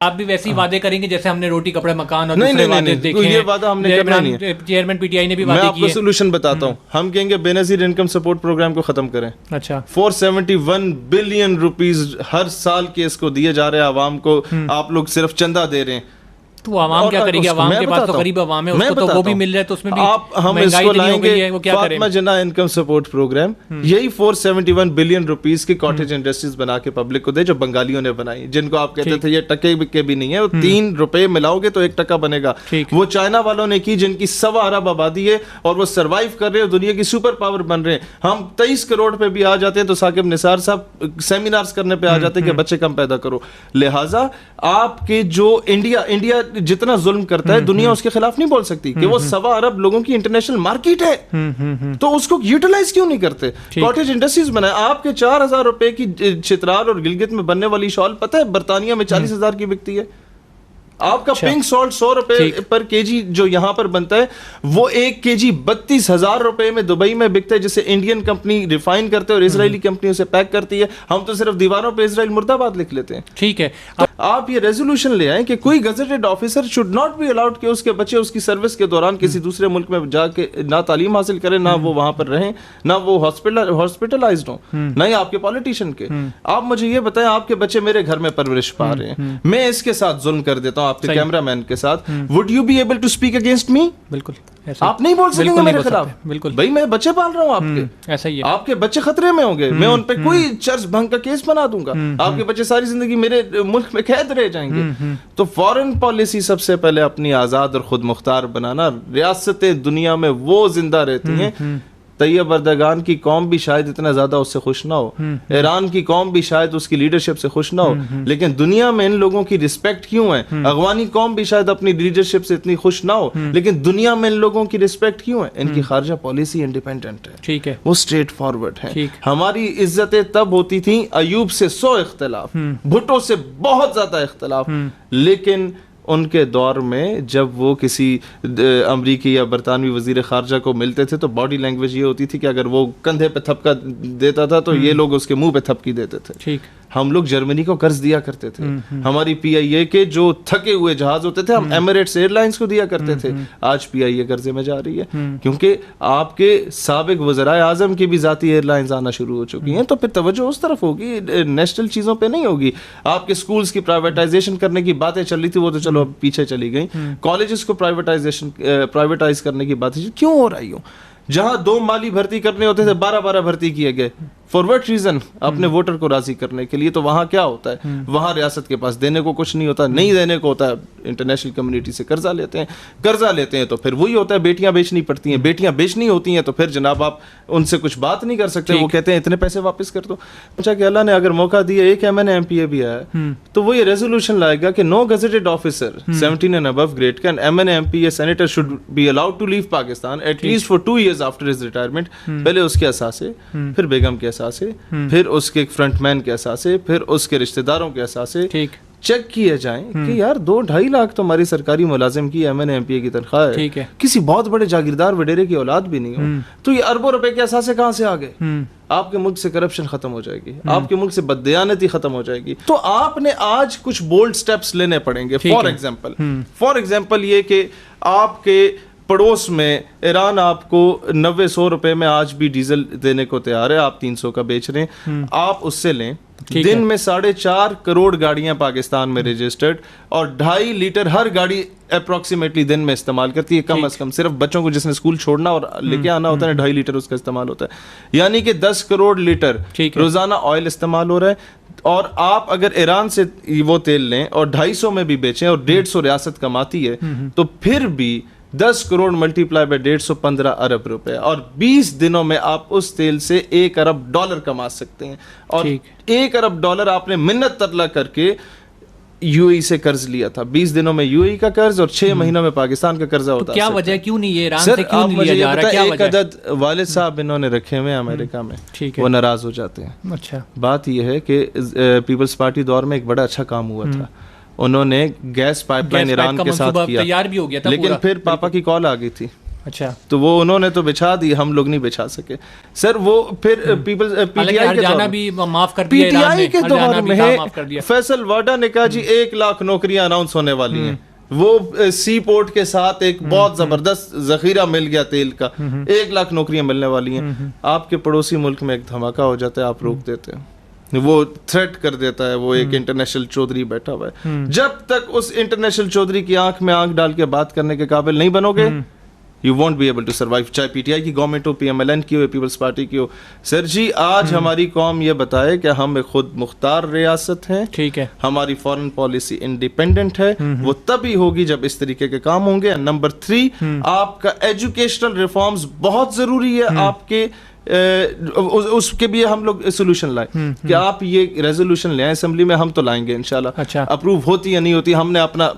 آپ بھی ویسے ہی وعدے کریں گے جیسے ہم نے روٹی کپڑے مکان اور دوسرے وعدے دیکھے ہیں. یہ وعدہ ہم نے کرنا نہیں ہے. چیئرمین پی ٹی آئی نے بھی وعدے کیے. میں آپ کو سولوشن بتاتا ہوں. ہم کہیں گے بے نظیر انکم سپورٹ پروگرام کو ختم کریں. اچھا 471 بلین روپیز ہر سال کے اس کو دیے جا رہے ہیں عوام کو, آپ لوگ صرف چندہ دے رہے ہیں. تو عوام کیا کرے گی؟ عوام کے پاس تو غریب عوام ہے, اس کو تو وہ بھی مل رہا ہے, تو اس میں بھی ہم اس کو لائیں گے فاطمہ جناح انکم سپورٹ پروگرام. یہی 471 بلین روپیز کی کاٹیج انڈسٹریز بنا کے پبلک کو دے, جو بنگالیوں نے بنائی, جن کو آپ کہتے تھے یہ ٹکے کے بھی نہیں ہے, وہ 3 روپے ملاؤ گے تو 1 ٹکا بنے گا. وہ چائنا والوں نے کی, جن کی 1.25 ارب آبادی ہے اور وہ سروائیو کر رہے ہیں, دنیا کی سپر پاور بن رہے ہیں. ہم 23 کروڑ پہ بھی آ جاتے ہیں تو ثاقب نثار صاحب سیمینارز کرنے پہ آ جاتے ہیں کہ بچے کم پیدا کرو. لہٰذا آپ کے جو انڈیا جتنا ظلم کرتا ہے, دنیا اس کے خلاف نہیں بول سکتی کہ وہ 1.25 ارب لوگوں کی انٹرنیشنل مارکیٹ ہے, تو اس کو یوٹیلائز کیوں نہیں کرتے؟ کاٹیج انڈسٹریز بنائے. آپ کے 4,000 روپے کی چترال اور گلگت میں بننے والی شال پتہ ہے برطانیہ میں 40,000 کی بکتی ہے. آپ کا پنک سالٹ 100 روپے پر کے جی جو یہاں پر بنتا ہے, وہ 1 کے جی 32,000 روپے میں دبئی میں بکتا ہے, جسے انڈین کمپنی ریفائن کرتے ہیں اور اسرائیلی کمپنی اسے پیک کرتی ہے. ہم تو صرف دیواروں پہ اسرائیل مرد آباد لکھ لیتے ہیں. ٹھیک ہے, آپ یہ ریزولوشن لے آئیں کہ کوئی gazetted officer should not be allowed کہ اس کے بچے اس کی سروس کے دوران کسی دوسرے ملک میں جا کے نہ تعلیم حاصل کریں, نہ وہ وہاں پر رہیں, نہ وہ ہاسپٹلائزڈ ہوں, نہ ہی آپ کے پالیٹیشین کے. آپ مجھے یہ بتائیں, آپ کے بچے میرے گھر میں پرورش پا رہے ہیں, میں اس کے ساتھ ظلم کر دیتا ہوں آپ کے کیمرہ مین کے ساتھ, would you be able to speak against me? بالکل آپ نہیں بول سکیں گے میرے خلاف. بالکل بھائی میں بچے پال رہا ہوں آپ کے, ایسا ہی ہے. آپ کے بچے خطرے میں ہوں گے, میں ان پہ کوئی چرچ بھنگ کا کیس بنا دوں گا, آپ کے بچے ساری زندگی میرے ملک میں قید رہ جائیں گے. تو فارن پالیسی سب سے پہلے اپنی آزاد اور خود مختار بنانا. ریاستیں دنیا میں وہ زندہ رہتی ہیں, طیب اردگان کی قوم بھی شاید اتنا زیادہ اس سے خوش نہ ہو, ایران کی قوم بھی شاید اس کی لیڈرشپ سے خوش نہ ہو, لیکن دنیا میں ان لوگوں کی رسپیکٹ کیوں ہے؟ افغانی قوم بھی شاید اپنی لیڈرشپ سے اتنی خوش نہ ہو, لیکن دنیا میں ان لوگوں کی رسپیکٹ کیوں ہے؟ ان کی خارجہ پالیسی انڈیپینڈنٹ ہے. ٹھیک ہے, وہ اسٹریٹ فارورڈ ہے. ہماری عزتیں تب ہوتی تھیں ایوب سے 100 اختلاف, بھٹو سے بہت زیادہ اختلاف, لیکن ان کے دور میں جب وہ کسی امریکی یا برطانوی وزیر خارجہ کو ملتے تھے تو باڈی لینگویج یہ ہوتی تھی کہ اگر وہ کندھے پہ تھپکا دیتا تھا تو یہ لوگ اس کے منہ پہ تھپکی دیتے تھے. ٹھیک, ہم لوگ جرمنی کو قرض دیا کرتے تھے. ہماری پی آئی اے کے جو تھکے ہوئے جہاز ہوتے تھے ہم ایمریٹس ایئر لائنس کو دیا کرتے تھے. آج پی آئی اے قرضے میں جا رہی ہے کیونکہ آپ کے سابق وزرائے اعظم کی بھی ذاتی ایئر لائنز آنا شروع ہو چکی ہیں, تو پھر توجہ اس طرف ہوگی, نیشنل چیزوں پہ نہیں ہوگی. آپ کے اسکولس کی پرائیویٹائزیشن کرنے کی باتیں چل رہی تھی, وہ تو چلو پیچھے چلی گئی. کالجز کو پرائیویٹائز کرنے کی باتیں کیوں ہو رہی ہوں؟ جہاں 2 مالی بھرتی کرنے ہوتے تھے 12 بھرتی کیے گئے. For what reason? اپنے ووٹر کو راضی کرنے کے لیے. تو وہاں کیا ہوتا ہے؟ وہاں ریاست کے پاس دینے کو کچھ نہیں ہوتا, نہیں دینے کو ہوتا ہے انٹرنیشنل کمیونٹی سے قرضہ لیتے ہیں تو پھر وہی ہوتا ہے بیٹیاں بیچنی پڑتی ہیں. بیٹیاں بیچنی ہوتی ہیں تو پھر جناب آپ ان سے کچھ بات نہیں کر سکتے, وہ کہتے ہیں اتنے پیسے واپس کر دو. اچھا کہ اللہ نے اگر موقع دیا, ایک M N M P A بھی آیا تو وہ یہ ریزولوشن لائے گا کہ no gazetted officer 17 and above grade can M N M P A senator should be allowed to leave Pakistan at least for 2 years after his retirement. پہلے اس کے اثاثے, پھر بیگم کے اثاثے, پھر اس کے فرنٹ مین کے اثاثے, پھر اس کے رشتہ داروں کے اثاثے چیک کیے جائیں کہ یار 2-2.5 لاکھ تو ہماری سرکاری ملازم کی ایم این ایم پی اے کی تنخواہ ہے, کسی بہت بڑے جاگیردار وڈیرے کی اولاد بھی نہیں ہو, تو یہ اربوں روپے کے اثاثے کہاں سے آ گئے؟ آپ کے ملک سے کرپشن ختم ہو جائے گی, آپ کے ملک سے بددیانتی ختم ہو جائے گی. تو آپ نے آج کچھ بولڈ سٹیپس لینے پڑیں گے. فار ایگزامپل یہ کہ آپ کے پڑوس میں ایران آپ کو 90-100 روپے میں آج بھی ڈیزل دینے کو تیار ہے, آپ 300 کا بیچ رہے ہیں, آپ اس سے لیں. دن میں 4.5 کروڑ گاڑیاں پاکستان میں رجسٹرڈ, اور 2.5 لیٹر ہر گاڑی اپروکسیمیٹلی دن میں استعمال کرتی ہے, کم از کم صرف بچوں کو جس نے اسکول چھوڑنا اور لے کے آنا ہوتا ہے 2.5 لیٹر اس کا استعمال ہوتا ہے, یعنی کہ 10 کروڑ لیٹر روزانہ آئل استعمال ہو رہا ہے. اور آپ اگر ایران سے وہ تیل لیں اور 250 میں بھی بیچیں اور 150 ریاست کماتی ہے, تو پھر بھی 10 کروڑ ملٹی پلائی بائی 150 15 ارب روپے, اور 20 دنوں میں آپ اس تیل سے $1 ارب کما سکتے ہیں. اور $1 ارب آپ نے منت ترلا کر کے یو اے سے قرض لیا تھا. 20 دنوں میں یو اے کا قرض اور 6 مہینوں میں پاکستان کا قرضہ ہوتا ہے. کیا وجہ, کیوں نہیں یہ ایران سے کیوں نہیں لیا جا رہا؟ کیا وجہ؟ ایک عدد والد صاحب انہوں نے رکھے ہوئے امریکہ میں, وہ ناراض ہو جاتے ہیں. اچھا, بات یہ ہے کہ پیپلز پارٹی دور میں ایک بڑا اچھا کام ہوا تھا, انہوں نے گیس پائپ لائن ایران کے ساتھ کیا, تیار بھی ہو گیا تھا, لیکن پھر پاپا کی کال آ گئی تھی اچھا تو وہ انہوں نے تو بچھا دی, ہم لوگ نہیں بچھا سکے سر. وہ پھر پیپلز پی ٹی آئی کے دور میں فیصل واڈا نے کہا جی 1 لاکھ نوکریاں اناؤنس ہونے والی ہیں. وہ سی پورٹ کے ساتھ ایک بہت زبردست ذخیرہ مل گیا تیل کا, 1 لاکھ نوکریاں ملنے والی ہیں. آپ کے پڑوسی ملک میں ایک دھماکہ ہو جاتا ہے, آپ روک دیتے ہیں, وہ تھریٹ کر دیتا ہے, وہ ایک انٹرنیشنل چودھری بیٹھا ہوا ہے. جب تک اس انٹرنیشنل چودھری کی آنکھ میں آنکھ ڈال کے بات کرنے کے قابل نہیں بنو گے, you won't be able to survive. چاہے پی ٹی آئی کی گورنمنٹ ہو, پی ایم ایل این کی ہو, پیپلز پارٹی کی ہو. سر جی آج ہماری قوم یہ بتائے کہ ہم ایک خود مختار ریاست ہیں, ٹھیک ہے, ہماری فارن پالیسی انڈیپینڈنٹ ہے, وہ تبھی ہوگی جب اس طریقے کے کام ہوں گے. نمبر 3, آپ کا ایجوکیشنل ریفارمز بہت ضروری ہے. آپ کے اس کے بھی ہم لوگ سولوشن لائیں کہ آپ یہ ریزولوشن لے آئیں اسمبلی میں, ہم تو لائیں گے انشاءاللہ. اپروو ہوتی یا نہیں ہوتی, ہم نے اپنا